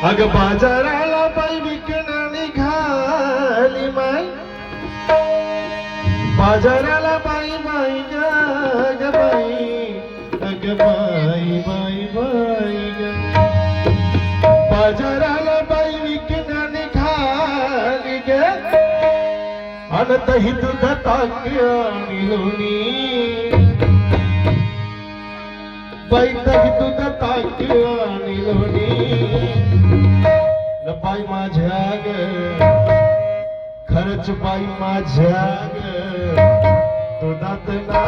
अग बाजाराला बाई विकणं निघाली माय, बाजाराला बाई बाई ग बाई, अग बाई बाई बाई ग, बाजाराला बाई विकणं निघाली ग, अन दही दूध ताक आणि लोणी, बाई दही दूध ताक आणि लोणी, बाई माझ्या ग, खरंच बाई माझ्या ग, दुधात ना